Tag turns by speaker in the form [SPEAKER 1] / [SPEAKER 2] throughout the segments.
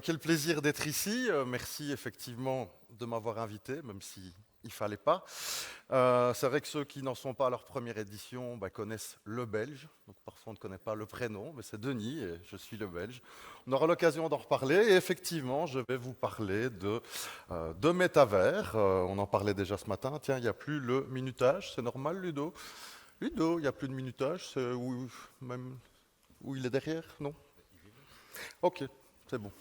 [SPEAKER 1] Quel plaisir d'être ici. Merci effectivement de m'avoir invité, même s'il ne fallait pas. C'est vrai que ceux qui n'en sont pas à leur première édition connaissent le Belge. Donc parfois on ne connaît pas le prénom, mais c'est Denis et je suis le Belge. On aura l'occasion d'en reparler et effectivement je vais vous parler de métavers. On en parlait déjà ce matin. Tiens, il n'y a plus le minutage, c'est normal Ludo? Ludo, il n'y a plus de minutage, c'est même où il est derrière, non? Ok, c'est bon.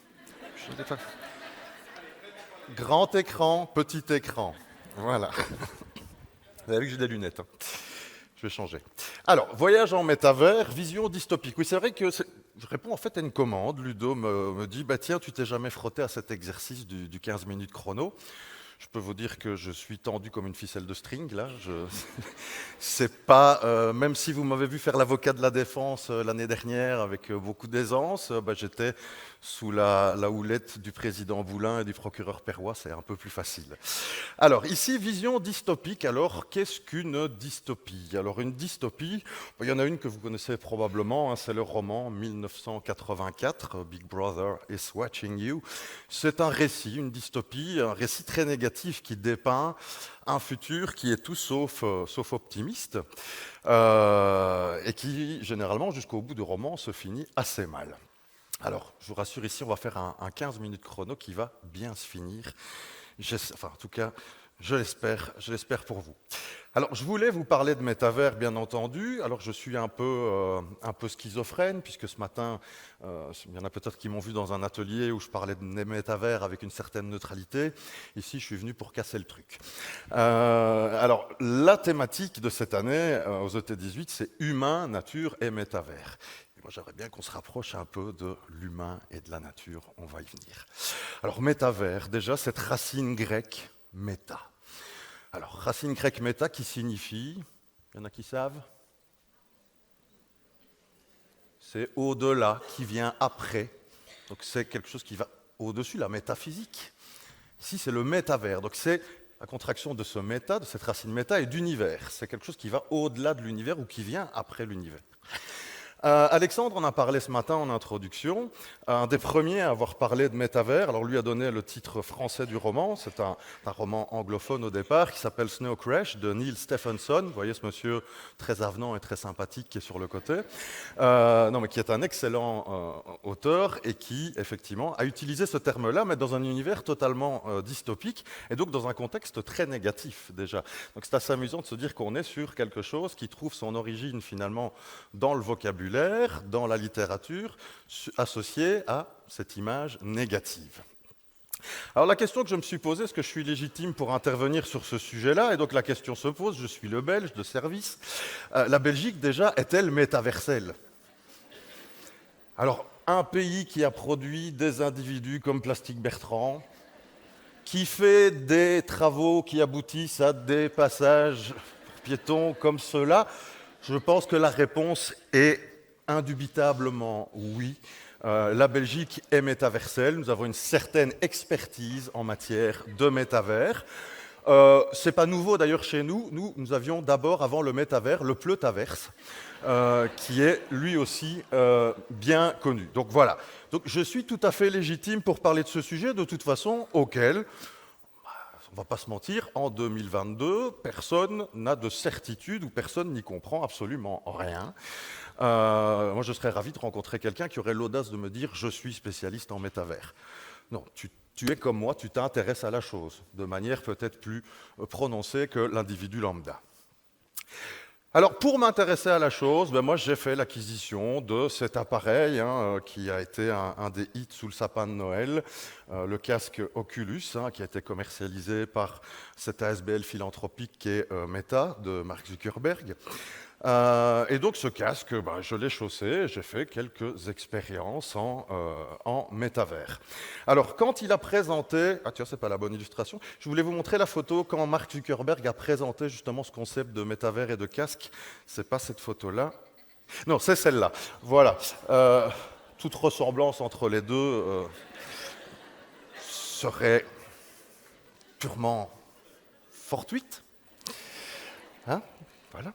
[SPEAKER 1] Grand écran, petit écran. Voilà. Vous avez vu que j'ai des lunettes. Je vais changer. Alors, voyage en métavers, vision dystopique. Oui, c'est vrai que je réponds en fait à une commande. Ludo me dit, tiens, tu t'es jamais frotté à cet exercice du 15 minutes chrono. Je peux vous dire que je suis tendu comme une ficelle de string, là. C'est pas, même si vous m'avez vu faire l'avocat de la défense l'année dernière avec beaucoup d'aisance, j'étais sous la houlette du président Boulin et du procureur Perrois, c'est un peu plus facile. Alors, ici, vision dystopique. Alors, qu'est-ce qu'une dystopie? Alors, une dystopie, il y en a une que vous connaissez probablement, c'est le roman 1984, Big Brother is Watching You. C'est un récit, une dystopie, un récit très négatif qui dépeint un futur qui est tout sauf optimiste et qui, généralement, jusqu'au bout du roman, se finit assez mal. Alors, je vous rassure, ici, on va faire un 15 minutes chrono qui va bien se finir. En tout cas, je l'espère pour vous. Alors, je voulais vous parler de métavers, bien entendu. Alors, je suis un peu schizophrène, puisque ce matin, il y en a peut-être qui m'ont vu dans un atelier où je parlais de métavers avec une certaine neutralité. Ici, je suis venu pour casser le truc. Alors, la thématique de cette année aux ET18, c'est humain, nature et métavers. Moi, j'aimerais bien qu'on se rapproche un peu de l'humain et de la nature. On va y venir. Alors, métavers, déjà, cette racine grecque, méta. Alors, racine grecque méta qui signifie, il y en a qui savent? C'est au-delà, qui vient après. Donc, c'est quelque chose qui va au-dessus, la métaphysique. Ici, c'est le métavers. Donc, c'est la contraction de ce méta, de cette racine méta et d'univers. C'est quelque chose qui va au-delà de l'univers ou qui vient après l'univers. Alexandre en a parlé ce matin en introduction, un des premiers à avoir parlé de métavers. Alors lui a donné le titre français du roman, c'est un roman anglophone au départ qui s'appelle Snow Crash de Neil Stephenson. Vous voyez ce monsieur très avenant et très sympathique qui est sur le côté, mais qui est un excellent auteur et qui effectivement a utilisé ce terme-là, mais dans un univers totalement dystopique et donc dans un contexte très négatif déjà. Donc c'est assez amusant de se dire qu'on est sur quelque chose qui trouve son origine finalement dans le vocabulaire, dans la littérature, associée à cette image négative. Alors la question que je me suis posée, est-ce que je suis légitime pour intervenir sur ce sujet-là? Et donc la question se pose, je suis le Belge de service. La Belgique déjà est-elle métaverselle? Alors un pays qui a produit des individus comme Plastique Bertrand, qui fait des travaux qui aboutissent à des passages piétons comme ceux-là, je pense que la réponse est indubitablement oui. La Belgique est métaverselle. Nous avons une certaine expertise en matière de métavers. C'est pas nouveau d'ailleurs chez nous. Nous avions d'abord, avant le métavers, le pleutaverse, qui est lui aussi bien connu. Donc voilà. Donc je suis tout à fait légitime pour parler de ce sujet, de toute façon, auquel, on ne va pas se mentir, en 2022, personne n'a de certitude ou personne n'y comprend absolument rien. Moi, je serais ravi de rencontrer quelqu'un qui aurait l'audace de me dire « je suis spécialiste en métavers ». Non, tu es comme moi, tu t'intéresses à la chose, de manière peut-être plus prononcée que l'individu lambda. Alors, pour m'intéresser à la chose, moi j'ai fait l'acquisition de cet appareil qui a été un des hits sous le sapin de Noël, le casque Oculus, qui a été commercialisé par cette ASBL philanthropique qui est Meta, de Mark Zuckerberg. Et donc ce casque, je l'ai chaussé, j'ai fait quelques expériences en métavers. Alors quand il a présenté, ah tiens, c'est pas la bonne illustration, je voulais vous montrer la photo quand Mark Zuckerberg a présenté justement ce concept de métavers et de casque. C'est pas cette photo-là, non, c'est celle-là. Voilà, toute ressemblance entre les deux serait purement fortuite, hein, voilà.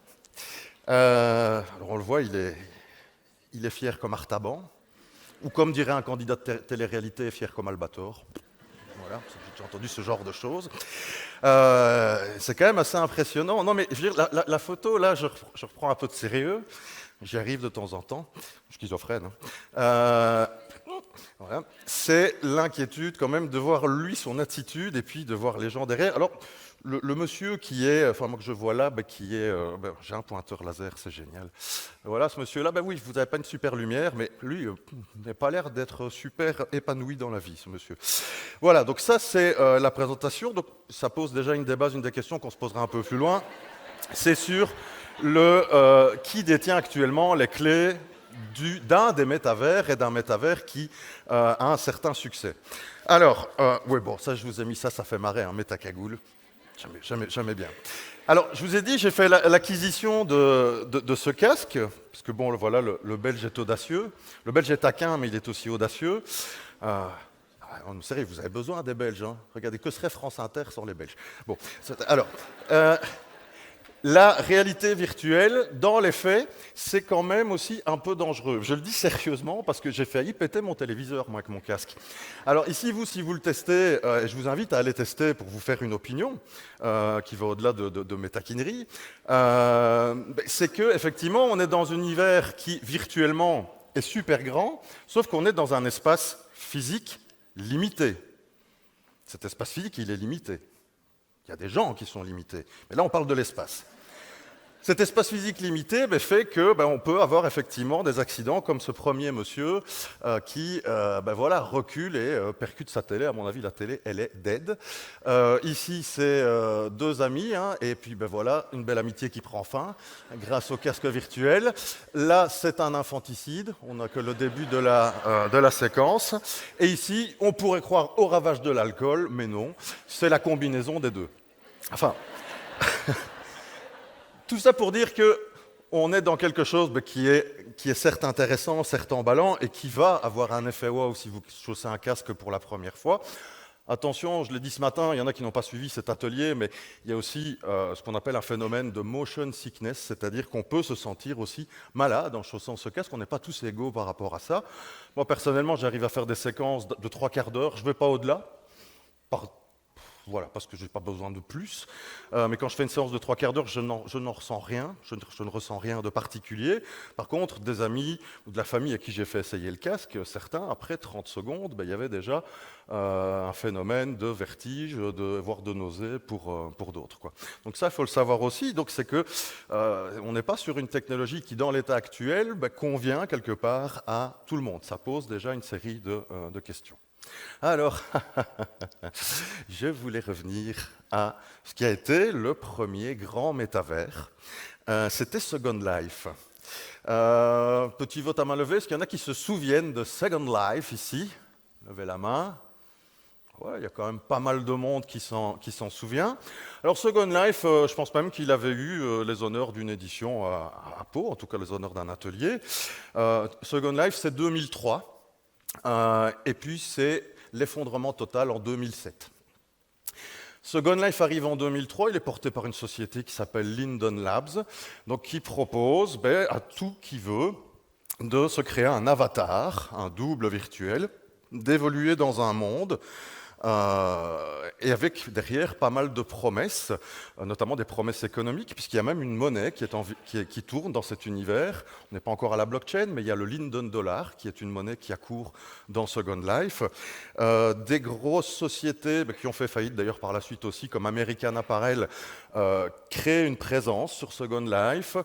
[SPEAKER 1] Alors on le voit, il est fier comme Artaban. ou comme dirait un candidat de télé-réalité, fier comme Albator. Voilà, j'ai entendu ce genre de choses. C'est quand même assez impressionnant. Non, mais je veux dire, la photo, là, je reprends un peu de sérieux. J'y arrive de temps en temps. Je suis schizophrène. Voilà. C'est l'inquiétude quand même de voir lui, son attitude, et puis de voir les gens derrière. Alors, le monsieur qui est, enfin moi que je vois là, qui est, j'ai un pointeur laser, c'est génial. Voilà, ce monsieur-là, oui, vous n'avez pas une super lumière, mais lui, n'a pas l'air d'être super épanoui dans la vie, ce monsieur. Voilà, donc ça c'est la présentation. Donc ça pose déjà une des bases, une des questions qu'on se posera un peu plus loin. C'est sur qui détient actuellement les clés d'un des métavers et d'un métavers qui a un certain succès. Alors, oui, bon, ça je vous ai mis ça fait marrer, hein, métacagoule. Jamais bien. Alors, je vous ai dit, j'ai fait l'acquisition de ce casque, parce que bon, voilà, le Belge est audacieux. Le Belge est taquin, mais il est aussi audacieux. Sérieux, vous avez besoin des Belges. Hein. Regardez, que serait France Inter sans les Belges? Bon, alors, la réalité virtuelle, dans les faits, c'est quand même aussi un peu dangereux. Je le dis sérieusement parce que j'ai failli péter mon téléviseur, moi, avec mon casque. Alors ici, si vous le testez, je vous invite à aller tester pour vous faire une opinion qui va au-delà de mes taquineries, c'est qu'effectivement, on est dans un univers qui, virtuellement, est super grand, sauf qu'on est dans un espace physique limité. Cet espace physique, il est limité. Il y a des gens qui sont limités. Mais là, on parle de l'espace. Cet espace physique limité fait que on peut avoir effectivement des accidents comme ce premier monsieur qui voilà, recule et percute sa télé. À mon avis, la télé, elle est dead. Ici, c'est deux amis, hein, et puis voilà, une belle amitié qui prend fin grâce au casque virtuel. Là, c'est un infanticide. On n'a que le début de la séquence. Et ici, on pourrait croire au ravage de l'alcool, mais non. C'est la combinaison des deux. Enfin... Tout ça pour dire qu'on est dans quelque chose qui est certes intéressant, certes emballant, et qui va avoir un effet wow si vous chaussez un casque pour la première fois. Attention, je l'ai dit ce matin, il y en a qui n'ont pas suivi cet atelier, mais il y a aussi ce qu'on appelle un phénomène de motion sickness, c'est-à-dire qu'on peut se sentir aussi malade en chaussant ce casque, on n'est pas tous égaux par rapport à ça. Moi, personnellement, j'arrive à faire des séquences de 3/4 d'heure, je ne vais pas au-delà, voilà, parce que je n'ai pas besoin de plus. Mais quand je fais une séance de 3/4 d'heure, je n'en ressens rien. Je ne ressens rien de particulier. Par contre, des amis ou de la famille à qui j'ai fait essayer le casque, certains, après 30 secondes, il y avait déjà un phénomène de vertige, voire de nausée pour d'autres. Donc ça, il faut le savoir aussi. Donc c'est que on n'est pas sur une technologie qui, dans l'état actuel, convient quelque part à tout le monde. Ça pose déjà une série de questions. Alors, je voulais revenir à ce qui a été le premier grand métavers. C'était Second Life. Petit vote à main levée, est-ce qu'il y en a qui se souviennent de Second Life ici? Levez la main. Ouais, il y a quand même pas mal de monde qui s'en souvient. Alors Second Life, je pense même qu'il avait eu les honneurs d'une édition à Pau, en tout cas les honneurs d'un atelier. Second Life, c'est 2003. Et puis c'est l'effondrement total en 2007. Second Life arrive en 2003, il est porté par une société qui s'appelle Linden Labs, donc qui propose à tout qui veut de se créer un avatar, un double virtuel, d'évoluer dans un monde, et avec derrière pas mal de promesses, notamment des promesses économiques, puisqu'il y a même une monnaie qui tourne dans cet univers. On n'est pas encore à la blockchain, mais il y a le Linden Dollar, qui est une monnaie qui accourt dans Second Life. Des grosses sociétés qui ont fait faillite d'ailleurs par la suite aussi, comme American Apparel, créent une présence sur Second Life.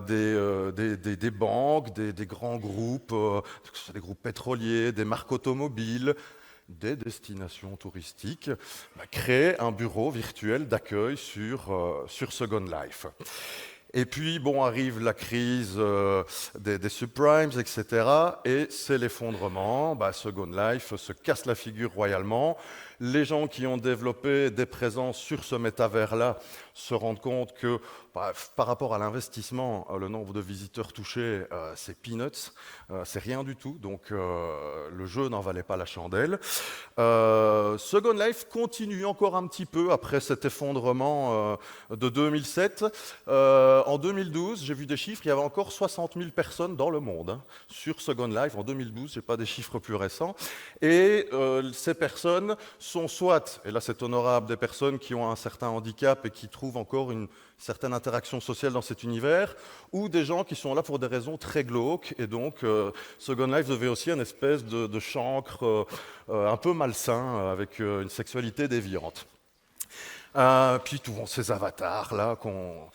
[SPEAKER 1] Des banques, des grands groupes, des groupes pétroliers, des marques automobiles, des destinations touristiques, créer un bureau virtuel d'accueil sur Second Life. Et puis, arrive la crise des subprimes, etc. Et c'est l'effondrement. Second Life se casse la figure royalement. Les gens qui ont développé des présences sur ce métavers-là se rendent compte que Bref, par rapport à l'investissement, le nombre de visiteurs touchés, c'est peanuts, c'est rien du tout, donc le jeu n'en valait pas la chandelle. Second Life continue encore un petit peu après cet effondrement de 2007. En 2012, j'ai vu des chiffres, il y avait encore 60 000 personnes dans le monde sur Second Life. En 2012, je n'ai pas des chiffres plus récents. Et ces personnes sont soit, et là c'est honorable, des personnes qui ont un certain handicap et qui trouvent encore une certaine interaction sociale dans cet univers, ou des gens qui sont là pour des raisons très glauques. Et donc, Second Life devait aussi une espèce de chancre un peu malsain, avec une sexualité déviante. Puis tous ces avatars-là qu'on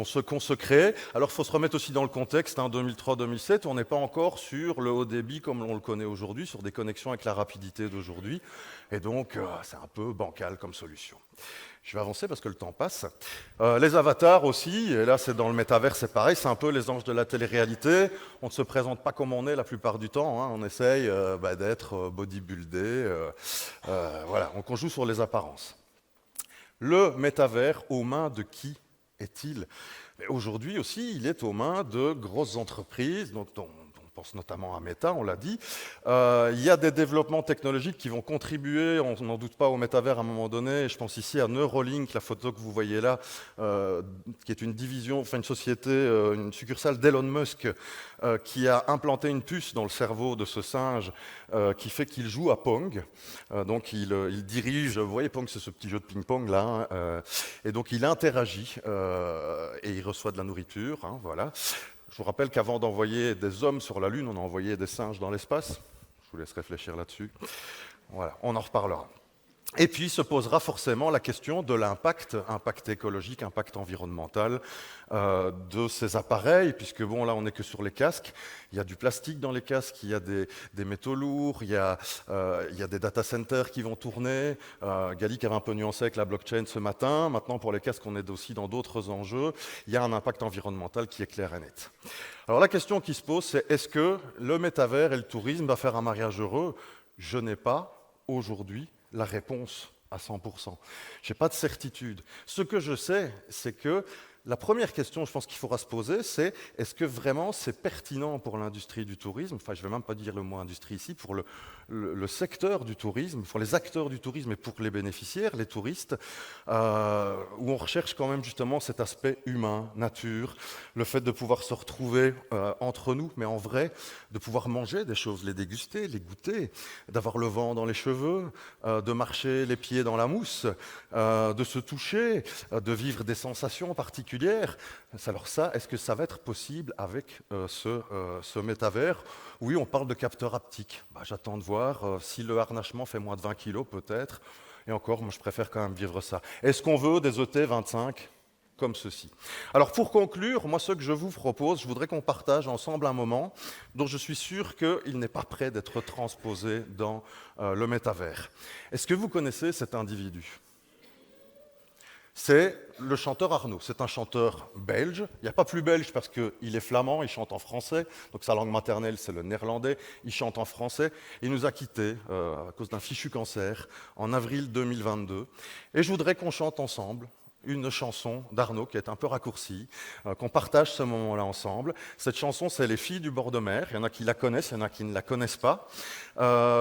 [SPEAKER 1] se crée. Alors, il faut se remettre aussi dans le contexte, 2003-2007, on n'est pas encore sur le haut débit comme on le connaît aujourd'hui, sur des connexions avec la rapidité d'aujourd'hui. Et donc, c'est un peu bancal comme solution. Je vais avancer parce que le temps passe. Les avatars aussi, et là c'est dans le métavers, c'est pareil, c'est un peu les anges de la télé-réalité. On ne se présente pas comme on est la plupart du temps, on essaye d'être bodybuildé, voilà, donc on joue sur les apparences. Le métavers, aux mains de qui est-il? Aujourd'hui aussi, il est aux mains de grosses entreprises, dont on pense notamment à Meta, on l'a dit. Il y a des développements technologiques qui vont contribuer, on n'en doute pas, au métavers à un moment donné. Je pense ici à Neuralink, la photo que vous voyez là, qui est une division, enfin une société, une succursale d'Elon Musk, qui a implanté une puce dans le cerveau de ce singe qui fait qu'il joue à Pong. Donc il dirige, vous voyez Pong, c'est ce petit jeu de ping-pong là, et donc il interagit et il reçoit de la nourriture, voilà. Je vous rappelle qu'avant d'envoyer des hommes sur la Lune, on a envoyé des singes dans l'espace. Je vous laisse réfléchir là-dessus. Voilà, on en reparlera. Et puis se posera forcément la question de l'impact, impact écologique, impact environnemental de ces appareils, puisque bon, là on n'est que sur les casques, il y a du plastique dans les casques, il y a des métaux lourds, il y a des data centers qui vont tourner. Gallic avait un peu nuancé avec la blockchain ce matin. Maintenant pour les casques, on est aussi dans d'autres enjeux. Il y a un impact environnemental qui est clair et net. Alors la question qui se pose, c'est est-ce que le métavers et le tourisme va faire un mariage heureux? Je n'ai pas aujourd'hui la réponse à 100%. Je n'ai pas de certitude. Ce que je sais, c'est que la première question, je pense qu'il faudra se poser, c'est est-ce que vraiment c'est pertinent pour l'industrie du tourisme, enfin je ne vais même pas dire le mot industrie ici, pour le secteur du tourisme, pour les acteurs du tourisme et pour les bénéficiaires, les touristes, où on recherche quand même justement cet aspect humain, nature, le fait de pouvoir se retrouver entre nous, mais en vrai, de pouvoir manger des choses, les déguster, les goûter, d'avoir le vent dans les cheveux, de marcher les pieds dans la mousse, de se toucher, de vivre des sensations particulières. Alors ça, est-ce que ça va être possible avec ce métavers? Oui, on parle de capteurs haptiques. J'attends de voir si le harnachement fait moins de 20 kg peut-être. Et encore, moi je préfère quand même vivre ça. Est-ce qu'on veut des ET25 comme ceci? Alors pour conclure, moi ce que je vous propose, je voudrais qu'on partage ensemble un moment dont je suis sûr qu'il n'est pas prêt d'être transposé dans le métavers. Est-ce que vous connaissez cet individu? C'est le chanteur Arnaud. C'est un chanteur belge. Il n'y a pas plus belge parce qu'il est flamand, il chante en français. Donc sa langue maternelle, c'est le néerlandais. Il chante en français. Il nous a quittés à cause d'un fichu cancer en avril 2022. Et je voudrais qu'on chante ensemble une chanson d'Arnaud qui est un peu raccourcie, qu'on partage ce moment-là ensemble. Cette chanson, c'est Les filles du bord de mer. Il y en a qui la connaissent, il y en a qui ne la connaissent pas.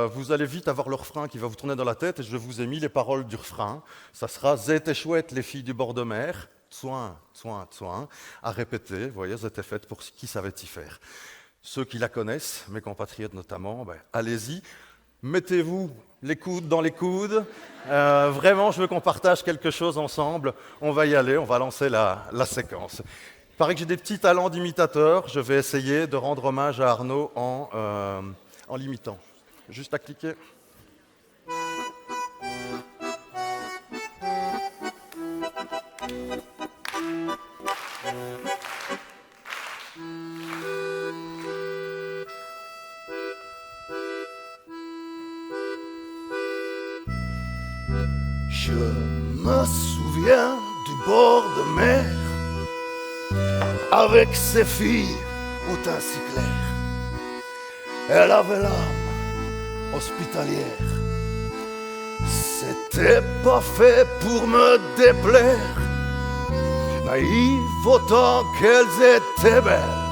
[SPEAKER 1] Vous allez vite avoir le refrain qui va vous tourner dans la tête et je vous ai mis les paroles du refrain. Ça sera « Z'étaient chouettes les filles du bord de mer ». Soin, soin, soin, à répéter. Vous voyez, elles étaient faites pour qui savait y faire. Ceux qui la connaissent, mes compatriotes notamment, allez-y. Mettez-vous les coudes dans les coudes. Vraiment, je veux qu'on partage quelque chose ensemble. On va y aller, on va lancer la séquence. Il paraît que j'ai des petits talents d'imitateur. Je vais essayer de rendre hommage à Arnaud en l'imitant. Juste à cliquer.
[SPEAKER 2] Je me souviens du bord de mer avec ses filles au teint si clair. Elle avait l'âme hospitalière. C'était pas fait pour me déplaire. naïves autant qu'elles étaient belles.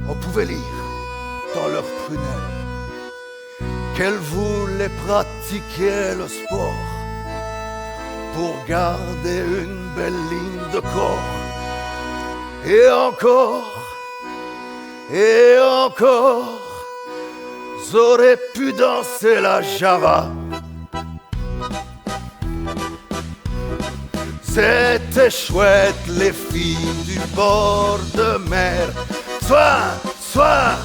[SPEAKER 2] On pouvait lire dans leurs prunelles qu'elles voulaient pratiquer le sport pour garder une belle ligne de corps. Et encore, j'aurais pu danser la java. C'était chouette les filles du bord de mer. Soit,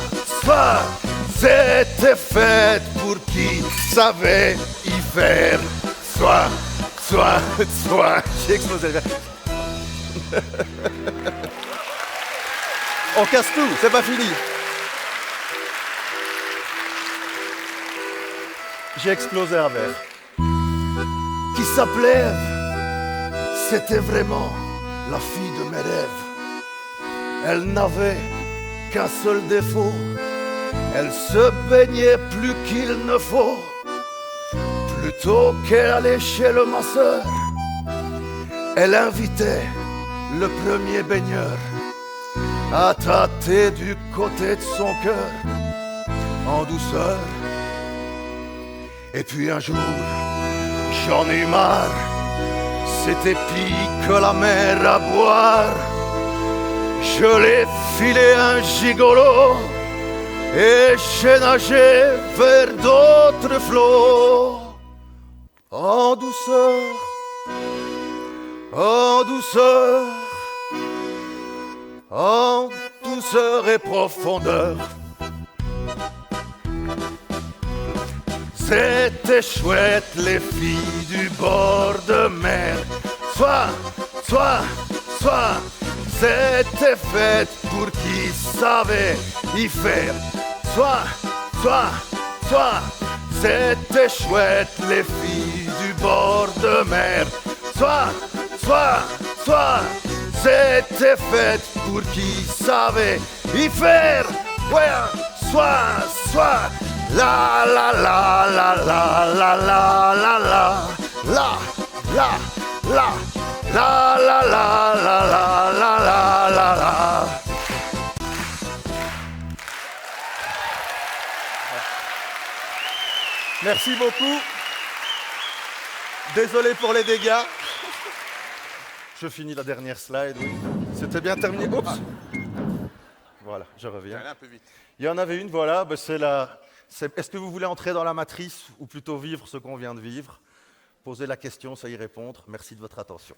[SPEAKER 2] c'était fait pour qui savait y faire. Soit,
[SPEAKER 1] J'ai explosé. On casse tout, c'est pas fini. J'ai explosé un verre.
[SPEAKER 2] qui s'appelait Ève. C'était vraiment la fille de mes rêves. Elle n'avait qu'un seul défaut. Elle se baignait plus qu'il ne faut. Plutôt qu'elle allait chez le masseur, elle invitait le premier baigneur à tâter du côté de son cœur en douceur. Et puis un jour, j'en ai eu marre, c'était pire que la mer à boire. Je l'ai filé un gigolo et j'ai nagé vers d'autres flots. En douceur, en douceur, en douceur et profondeur. C'était chouette les filles du bord de mer. Soit, c'était fait pour qui savait y faire. Soit, c'était chouette les filles du bord de mer. Soit, c'était fait pour qui savait y faire. Ouais, soit, la la la la la la la la la la la la la la la la la la la.
[SPEAKER 1] Merci beaucoup. Désolé pour les dégâts. Je finis la dernière slide, oui. C'était bien terminé. Oups. Voilà, je reviens.
[SPEAKER 3] Un peu vite.
[SPEAKER 1] Il y en avait une, voilà, ben c'est la... Est-ce que vous voulez entrer dans la matrice ou plutôt vivre ce qu'on vient de vivre? Posez la question, ça y répondre. Merci de votre attention.